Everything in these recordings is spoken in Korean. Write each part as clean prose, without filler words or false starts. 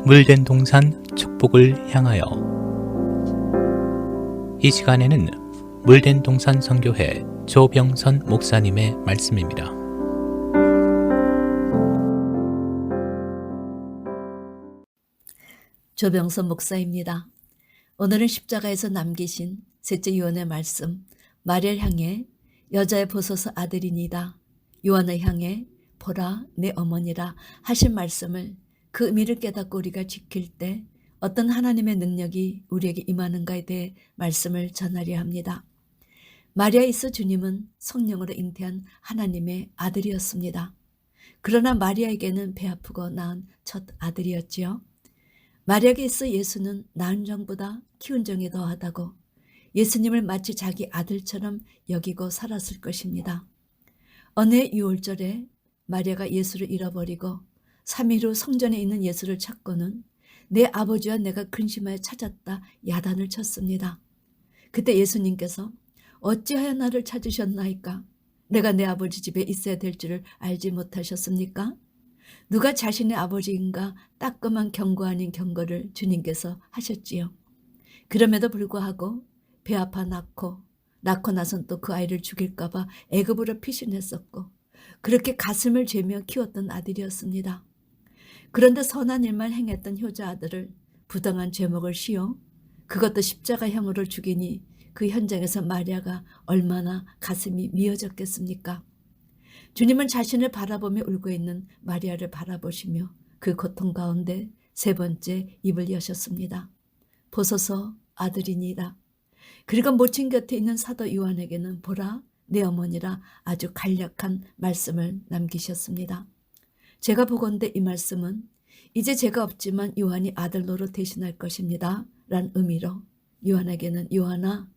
물된 동산 축복을 향하여. 이 시간에는 물된 동산 선교회 조병선 목사님의 말씀입니다. 조병선 목사입니다. 오늘은 십자가에서 남기신 셋째 요한의 말씀, 마리아를 향해 여자의 보소서 아들이니다, 요한을 향해 보라 내 어머니라 하신 말씀을, 그 의미를 깨닫고 우리가 지킬 때 어떤 하나님의 능력이 우리에게 임하는가에 대해 말씀을 전하려 합니다. 마리아에 있어 주님은 성령으로 잉태한 하나님의 아들이었습니다. 그러나 마리아에게는 배 아프고 낳은 첫 아들이었지요. 마리아에게 있어 예수는 낳은 정보다 키운 정이 더하다고 예수님을 마치 자기 아들처럼 여기고 살았을 것입니다. 어느 유월절에 마리아가 예수를 잃어버리고 3일 후 성전에 있는 예수를 찾고는 내 아버지와 내가 근심하여 찾았다 야단을 쳤습니다. 그때 예수님께서 어찌하여 나를 찾으셨나이까? 내가 내 아버지 집에 있어야 될 줄을 알지 못하셨습니까? 누가 자신의 아버지인가 따끔한 경고 아닌 경고를 주님께서 하셨지요. 그럼에도 불구하고 배 아파 낳고 나선 또 그 아이를 죽일까 봐 애굽으로 피신했었고, 그렇게 가슴을 죄며 키웠던 아들이었습니다. 그런데 선한 일만 행했던 효자 아들을 부당한 죄목을 씌워 그것도 십자가형으로 죽이니 그 현장에서 마리아가 얼마나 가슴이 미어졌겠습니까? 주님은 자신을 바라보며 울고 있는 마리아를 바라보시며 그 고통 가운데 세 번째 입을 여셨습니다. 보소서 아들이니이다. 그리고 모친 곁에 있는 사도 요한에게는 보라 내 어머니라 아주 간략한 말씀을 남기셨습니다. 제가 보건대 이 말씀은 이제 제가 없지만 요한이 아들 노릇 대신할 것입니다 란 의미로 요한에게는 요한아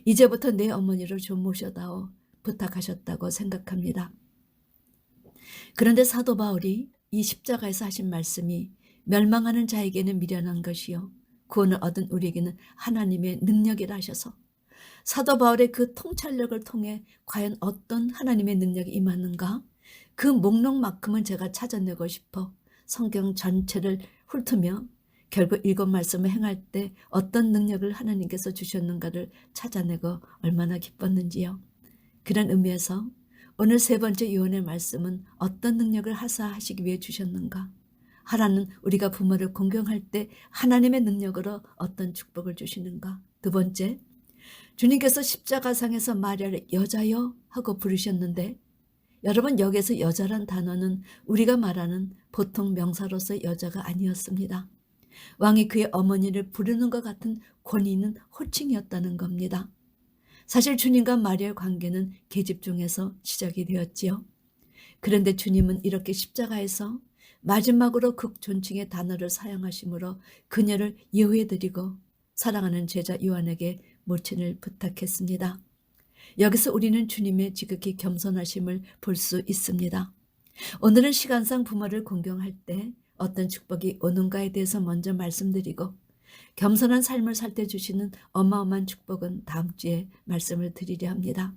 이제부터 내 어머니를 좀 모셔다오 부탁하셨다고 생각합니다. 그런데 사도 바울이 이 십자가에서 하신 말씀이 멸망하는 자에게는 미련한 것이요 구원을 얻은 우리에게는 하나님의 능력이라 하셔서 사도 바울의 그 통찰력을 통해 과연 어떤 하나님의 능력이 임하는가, 그 목록만큼은 제가 찾아내고 싶어 성경 전체를 훑으며 결국 일곱 말씀을 행할 때 어떤 능력을 하나님께서 주셨는가를 찾아내고 얼마나 기뻤는지요. 그런 의미에서 오늘 세 번째 요한의 말씀은 어떤 능력을 하사하시기 위해 주셨는가, 하나는 우리가 부모를 공경할 때 하나님의 능력으로 어떤 축복을 주시는가, 두 번째 주님께서 십자가상에서 마리아를 여자여 하고 부르셨는데, 여러분 여기서 여자란 단어는 우리가 말하는 보통 명사로서의 여자가 아니었습니다. 왕이 그의 어머니를 부르는 것 같은 권위 있는 호칭이었다는 겁니다. 사실 주님과 마리아의 관계는 계집종에서 시작이 되었지요. 그런데 주님은 이렇게 십자가에서 마지막으로 극존칭의 단어를 사용하심으로 그녀를 예우해드리고 사랑하는 제자 요한에게 모친을 부탁했습니다. 여기서 우리는 주님의 지극히 겸손하심을 볼 수 있습니다. 오늘은 시간상 부모를 공경할 때 어떤 축복이 오는가에 대해서 먼저 말씀드리고, 겸손한 삶을 살 때 주시는 어마어마한 축복은 다음 주에 말씀을 드리려 합니다.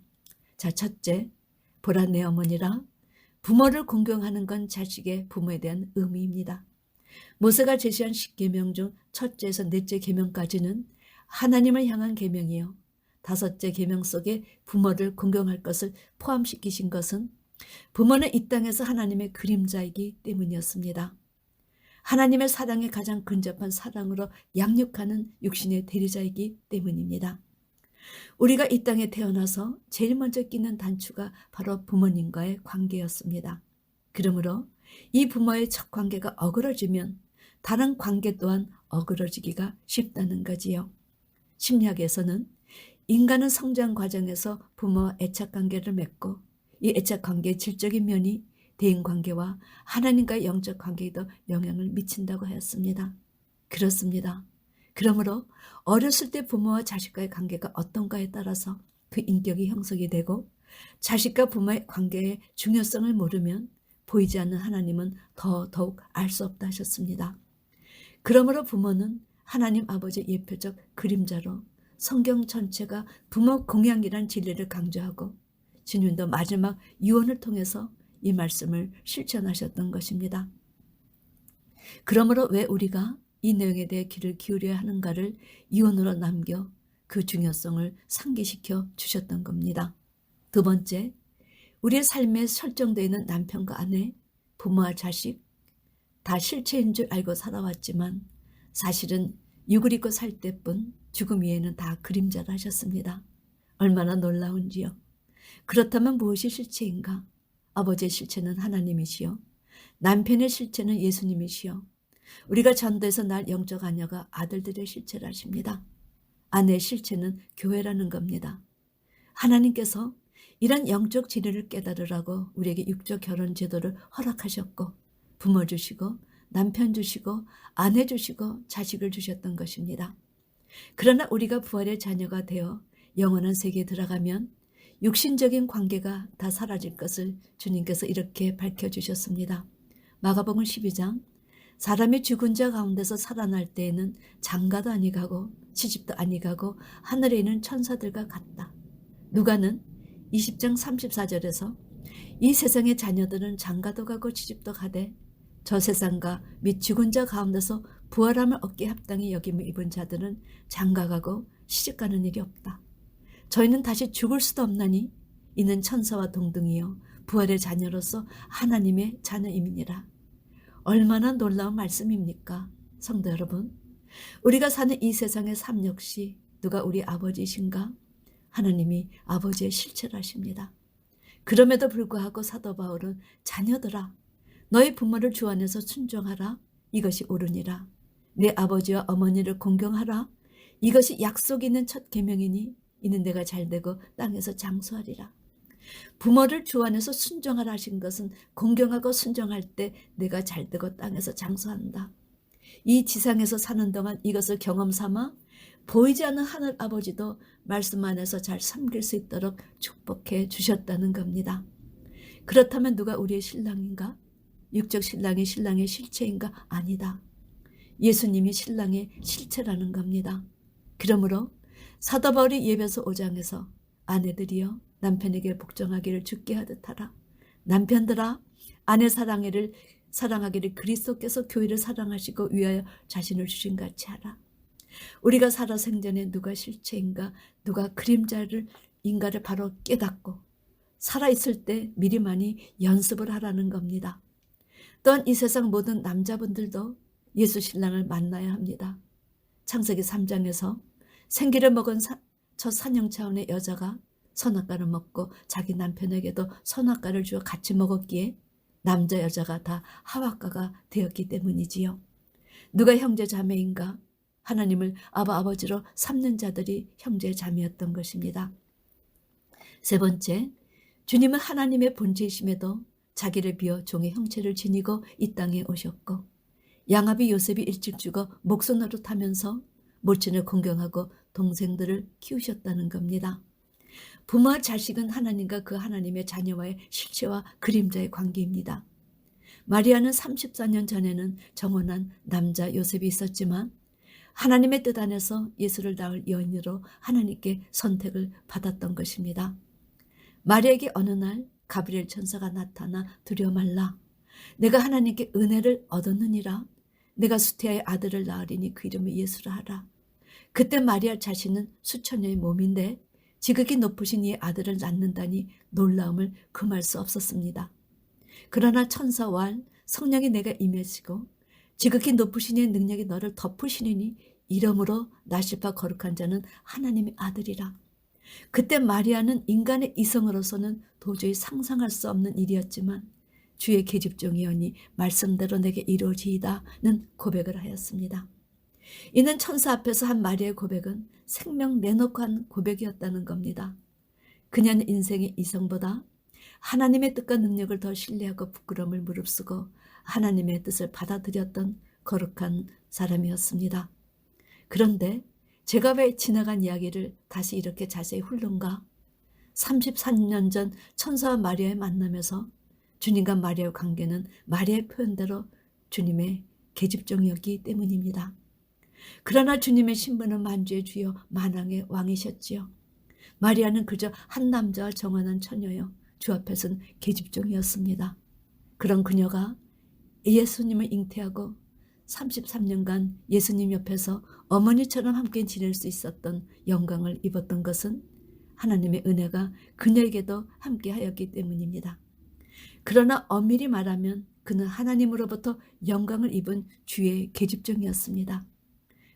자, 첫째, 보라 내 어머니라. 부모를 공경하는 건 자식의 부모에 대한 의미입니다. 모세가 제시한 10계명 중 첫째에서 넷째 계명까지는 하나님을 향한 계명이요, 다섯째 계명 속에 부모를 공경할 것을 포함시키신 것은 부모는 이 땅에서 하나님의 그림자이기 때문이었습니다. 하나님의 사랑에 가장 근접한 사랑으로 양육하는 육신의 대리자이기 때문입니다. 우리가 이 땅에 태어나서 제일 먼저 끼는 단추가 바로 부모님과의 관계였습니다. 그러므로 이 부모의 첫 관계가 어그러지면 다른 관계 또한 어그러지기가 쉽다는 거지요. 심리학에서는 인간은 성장 과정에서 부모와 애착관계를 맺고 이 애착관계의 질적인 면이 대인관계와 하나님과의 영적 관계에도 영향을 미친다고 하였습니다. 그렇습니다. 그러므로 어렸을 때 부모와 자식과의 관계가 어떤가에 따라서 그 인격이 형성이 되고, 자식과 부모의 관계의 중요성을 모르면 보이지 않는 하나님은 더욱 알 수 없다 하셨습니다. 그러므로 부모는 하나님 아버지의 예표적 그림자로 성경 전체가 부모 공양이란 진리를 강조하고, 주님도 마지막 유언을 통해서 이 말씀을 실천하셨던 것입니다. 그러므로 왜 우리가 이 내용에 대해 귀를 기울여야 하는가를 이원으로 남겨 그 중요성을 상기시켜 주셨던 겁니다. 두 번째, 우리의 삶에 설정되어 있는 남편과 아내, 부모와 자식 다 실체인 줄 알고 살아왔지만 사실은 육을 입고 살 때뿐 죽음 위에는 다 그림자라 하셨습니다. 얼마나 놀라운지요. 그렇다면 무엇이 실체인가? 아버지의 실체는 하나님이시요. 남편의 실체는 예수님이시요. 우리가 전도에서 날 영적 아녀가 아들들의 실체를 하십니다. 아내의 실체는 교회라는 겁니다. 하나님께서 이런 영적 진리를 깨달으라고 우리에게 육적 결혼 제도를 허락하셨고 부모 주시고 남편 주시고 아내 주시고 자식을 주셨던 것입니다. 그러나 우리가 부활의 자녀가 되어 영원한 세계에 들어가면 육신적인 관계가 다 사라질 것을 주님께서 이렇게 밝혀주셨습니다. 마가복음 12장 사람이 죽은 자 가운데서 살아날 때에는 장가도 아니 가고 시집도 아니 가고 하늘에 있는 천사들과 같다. 누가는 20장 34절에서 이 세상의 자녀들은 장가도 가고 시집도 가되 저 세상과 및 죽은 자 가운데서 부활함을 얻기에 합당히 여김을 입은 자들은 장가가고 시집가는 일이 없다. 저희는 다시 죽을 수도 없나니 이는 천사와 동등이요 부활의 자녀로서 하나님의 자녀임이니라. 얼마나 놀라운 말씀입니까? 성도 여러분, 우리가 사는 이 세상의 삶 역시 누가 우리 아버지이신가? 하나님이 아버지의 실체를 하십니다. 그럼에도 불구하고 사도 바울은 자녀들아 너희 부모를 주 안에서 순종하라. 이것이 옳으니라. 내 아버지와 어머니를 공경하라. 이것이 약속 있는 첫 계명이니 이는 내가 잘되고 땅에서 장수하리라. 부모를 주 안에서 순종하라 하신 것은 공경하고 순종할 때 내가 잘되고 땅에서 장수한다. 이 지상에서 사는 동안 이것을 경험 삼아 보이지 않는 하늘 아버지도 말씀 안에서 잘 섬길 수 있도록 축복해 주셨다는 겁니다. 그렇다면 누가 우리의 신랑인가? 육적 신랑이 신랑의 실체인가? 아니다. 예수님이 신랑의 실체라는 겁니다. 그러므로 사도 바울이 예배서 5장에서 아내들이여 남편에게 복종하기를 주께 하듯 하라. 남편들아 아내 사랑하기를 그리스도께서 교회를 사랑하시고 위하여 자신을 주신 같이 하라. 우리가 살아 생전에 누가 실체인가 누가 그림자인가를 바로 깨닫고 살아있을 때 미리 많이 연습을 하라는 겁니다. 또한 이 세상 모든 남자분들도 예수 신랑을 만나야 합니다. 창세기 3장에서 생기를 먹은 첫 사냥차원의 여자가 선악과를 먹고 자기 남편에게도 선악과를 주어 같이 먹었기에 남자 여자가 다 하와과가 되었기 때문이지요. 누가 형제 자매인가? 하나님을 아버지로 삼는 자들이 형제 자매였던 것입니다. 세 번째, 주님은 하나님의 본체이심에도 자기를 비워 종의 형체를 지니고 이 땅에 오셨고 양압이 요셉이 일찍 죽어 목소 노릇하면서 모친을 공경하고 동생들을 키우셨다는 겁니다. 부모와 자식은 하나님과 그 하나님의 자녀와의 실체와 그림자의 관계입니다. 마리아는 34년 전에는 정혼한 남자 요셉이 있었지만 하나님의 뜻 안에서 예수를 낳을 여인으로 하나님께 선택을 받았던 것입니다. 마리아에게 어느 날 가브리엘 천사가 나타나 두려워 말라. 내가 하나님께 은혜를 얻었느니라. 내가 수태하여 아들을 낳으리니 그 이름을 예수라 하라. 그때 마리아 자신은 수천년의 몸인데 지극히 높으신 이의 아들을 낳는다니 놀라움을 금할 수 없었습니다. 그러나 천사와 성령이 내가 임하시고 지극히 높으신 이의 능력이 너를 덮으시리니 이러므로 나실파 거룩한 자는 하나님의 아들이라. 그때 마리아는 인간의 이성으로서는 도저히 상상할 수 없는 일이었지만 주의 계집종이오니 말씀대로 내게 이루어지이다는 고백을 하였습니다. 이는 천사 앞에서 한 마리아의 고백은 생명 내놓고 한 고백이었다는 겁니다. 그녀는 인생의 이성보다 하나님의 뜻과 능력을 더 신뢰하고 부끄러움을 무릅쓰고 하나님의 뜻을 받아들였던 거룩한 사람이었습니다. 그런데 제가 왜 지나간 이야기를 다시 이렇게 자세히 훑는가? 34년 전 천사와 마리아의 만남에서 주님과 마리아의 관계는 마리아의 표현대로 주님의 계집종이었기 때문입니다. 그러나 주님의 신분은 만주의 주여 만왕의 왕이셨지요. 마리아는 그저 한 남자와 정혼한 처녀여 주 앞에서는 계집종이었습니다. 그런 그녀가 예수님을 잉태하고 33년간 예수님 옆에서 어머니처럼 함께 지낼 수 있었던 영광을 입었던 것은 하나님의 은혜가 그녀에게도 함께 하였기 때문입니다. 그러나 엄밀히 말하면 그는 하나님으로부터 영광을 입은 주의 계집종이었습니다.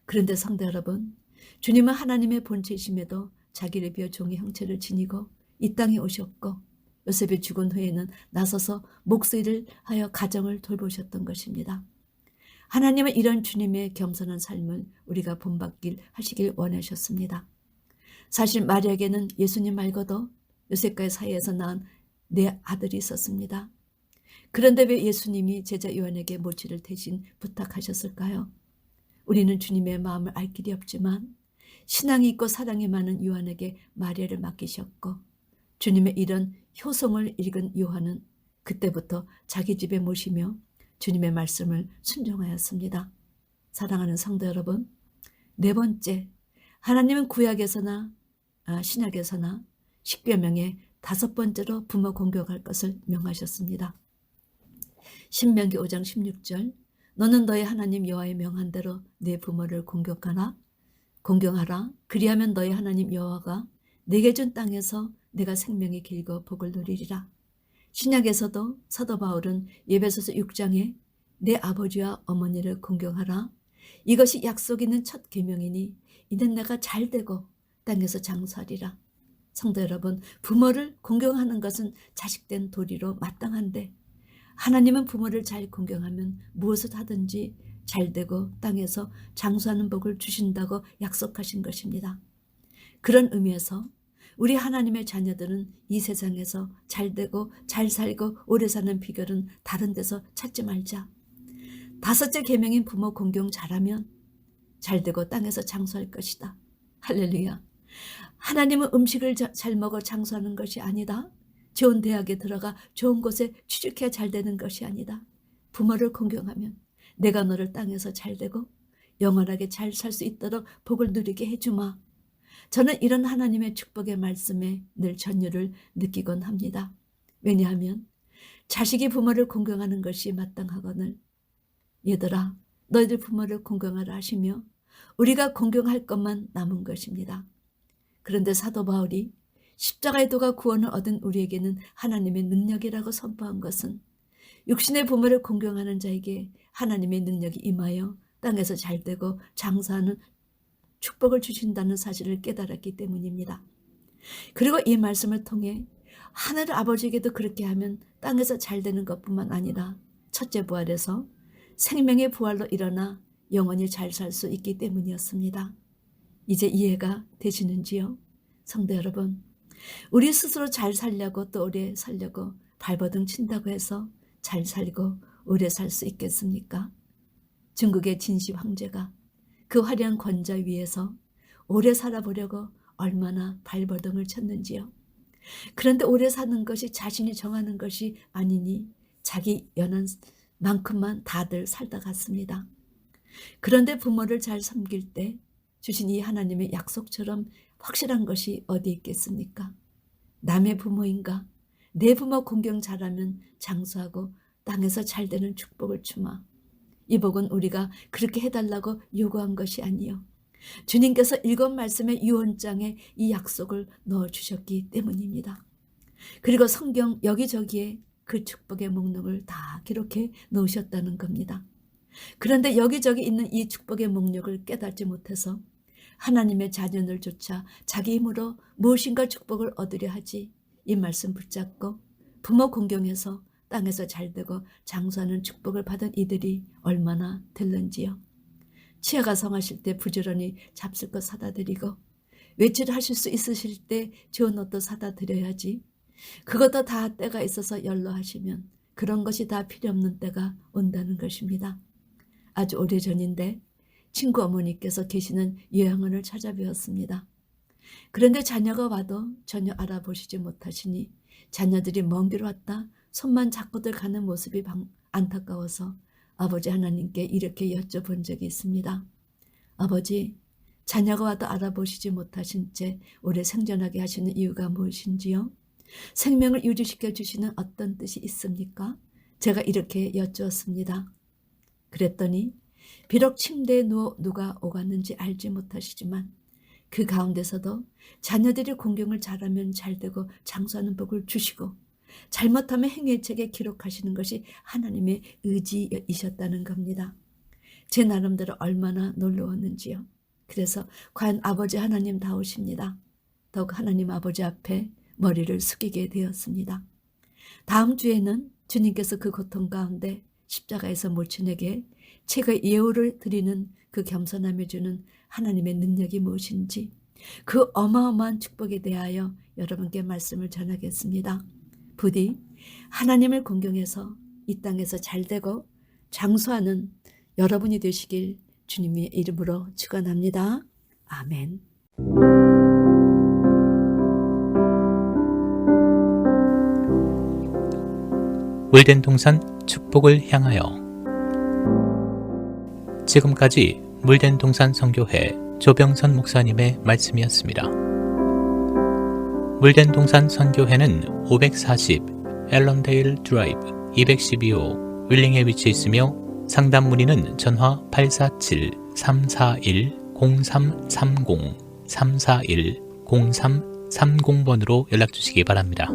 그런데 성도 여러분, 주님은 하나님의 본체이심에도 자기를 비어 종의 형체를 지니고 이 땅에 오셨고 요셉이 죽은 후에는 나서서 목수일을 하여 가정을 돌보셨던 것입니다. 하나님은 이런 주님의 겸손한 삶을 우리가 본받길 하시길 원하셨습니다. 사실 마리아에게는 예수님 말고도 요셉과의 사이에서 낳은 네 아들이 있었습니다. 그런데 왜 예수님이 제자 요한에게 모치를 대신 부탁하셨을까요? 우리는 주님의 마음을 알 길이 없지만 신앙이 있고 사랑이 많은 요한에게 마리아를 맡기셨고 주님의 이런 효성을 읽은 요한은 그때부터 자기 집에 모시며 주님의 말씀을 순종하였습니다. 사랑하는 성도 여러분, 네 번째, 하나님은 구약에서나 신약에서나 십계명의 5번째로 부모 공경할 것을 명하셨습니다. 신명기 5장 16절, 너는 너의 하나님 여호와의 명한 대로 네 부모를 공경하라. 그리하면 너의 하나님 여호와가 내게 준 땅에서 내가 생명이 길고 복을 누리리라. 신약에서도 사도 바울은 에베소서 6장에 내 아버지와 어머니를 공경하라. 이것이 약속 있는 첫 계명이니 이는 내가 잘되고 땅에서 장수하리라. 성도 여러분, 부모를 공경하는 것은 자식된 도리로 마땅한데 하나님은 부모를 잘 공경하면 무엇을 하든지 잘되고 땅에서 장수하는 복을 주신다고 약속하신 것입니다. 그런 의미에서 우리 하나님의 자녀들은 이 세상에서 잘되고 잘 살고 오래 사는 비결은 다른 데서 찾지 말자. 5째 계명인 부모 공경 잘하면 잘되고 땅에서 장수할 것이다. 할렐루야. 하나님은 음식을 잘 먹어 장수하는 것이 아니다. 좋은 대학에 들어가 좋은 곳에 취직해야 잘 되는 것이 아니다. 부모를 공경하면 내가 너를 땅에서 잘되고 영원하게 잘 살 수 있도록 복을 누리게 해주마. 저는 이런 하나님의 축복의 말씀에 늘 전율을 느끼곤 합니다. 왜냐하면 자식이 부모를 공경하는 것이 마땅하거늘 얘들아 너희들 부모를 공경하라 하시며 우리가 공경할 것만 남은 것입니다. 그런데 사도 바울이 십자가의 도가 구원을 얻은 우리에게는 하나님의 능력이라고 선포한 것은 육신의 부모를 공경하는 자에게 하나님의 능력이 임하여 땅에서 잘되고 장사하는 축복을 주신다는 사실을 깨달았기 때문입니다. 그리고 이 말씀을 통해 하늘 아버지에게도 그렇게 하면 땅에서 잘되는 것뿐만 아니라 첫째 부활에서 생명의 부활로 일어나 영원히 잘 살 수 있기 때문이었습니다. 이제 이해가 되시는지요? 성도 여러분, 우리 스스로 잘 살려고 또 오래 살려고 발버둥 친다고 해서 잘 살고 오래 살 수 있겠습니까? 중국의 진시 황제가 그 화려한 권좌 위에서 오래 살아보려고 얼마나 발버둥을 쳤는지요. 그런데 오래 사는 것이 자신이 정하는 것이 아니니 자기 연한만큼만 다들 살다 갔습니다. 그런데 부모를 잘 섬길 때 주신 이 하나님의 약속처럼 확실한 것이 어디 있겠습니까? 남의 부모인가? 내 부모 공경 잘하면 장수하고 땅에서 잘되는 축복을 주마. 이 복은 우리가 그렇게 해달라고 요구한 것이 아니요. 주님께서 읽은 말씀의 유언장에 이 약속을 넣어주셨기 때문입니다. 그리고 성경 여기저기에 그 축복의 목록을 다 기록해 놓으셨다는 겁니다. 그런데 여기저기 있는 이 축복의 목록을 깨닫지 못해서 하나님의 자녀들조차 자기 힘으로 무엇인가 축복을 얻으려 하지 이 말씀 붙잡고 부모 공경해서 땅에서 잘되고 장수하는 축복을 받은 이들이 얼마나 될는지요. 치아가 성하실 때 부지런히 잡술 것 사다 드리고 외출을 하실 수 있으실 때 좋은 옷도 사다 드려야지. 그것도 다 때가 있어서 연로하시면 그런 것이 다 필요 없는 때가 온다는 것입니다. 아주 오래전인데 친구 어머니께서 계시는 요양원을 찾아뵈었습니다. 그런데 자녀가 와도 전혀 알아보시지 못하시니 자녀들이 먼 길 왔다 손만 잡고들 가는 모습이 안타까워서 아버지 하나님께 이렇게 여쭤본 적이 있습니다. 아버지, 자녀가 와도 알아보시지 못하신 채 오래 생존하게 하시는 이유가 무엇인지요? 생명을 유지시켜 주시는 어떤 뜻이 있습니까? 제가 이렇게 여쭈었습니다. 그랬더니 비록 침대에 누워 누가 오갔는지 알지 못하시지만 그 가운데서도 자녀들이 공경을 잘하면 잘되고 장수하는 복을 주시고 잘못하면 행위의 책에 기록하시는 것이 하나님의 의지이셨다는 겁니다. 제 나름대로 얼마나 놀라웠는지요. 그래서 과연 아버지 하나님다우십니다. 더욱 하나님 아버지 앞에 머리를 숙이게 되었습니다. 다음 주에는 주님께서 그 고통 가운데 십자가에서 모친에게 최고의 예우를 드리는 그 겸손함에 주는 하나님의 능력이 무엇인지 그 어마어마한 축복에 대하여 여러분께 말씀을 전하겠습니다. 부디 하나님을 공경해서 이 땅에서 잘되고 장수하는 여러분이 되시길 주님의 이름으로 축원합니다. 아멘. 물된 동산 축복을 향하여. 지금까지 물된 동산 선교회 조병선 목사님의 말씀이었습니다. 물된 동산 선교회는 540 앨런데일 드라이브 212호 윌링에 위치해 있으며 상담 문의는 전화 847-341-0330 341-0330번으로 연락 주시기 바랍니다.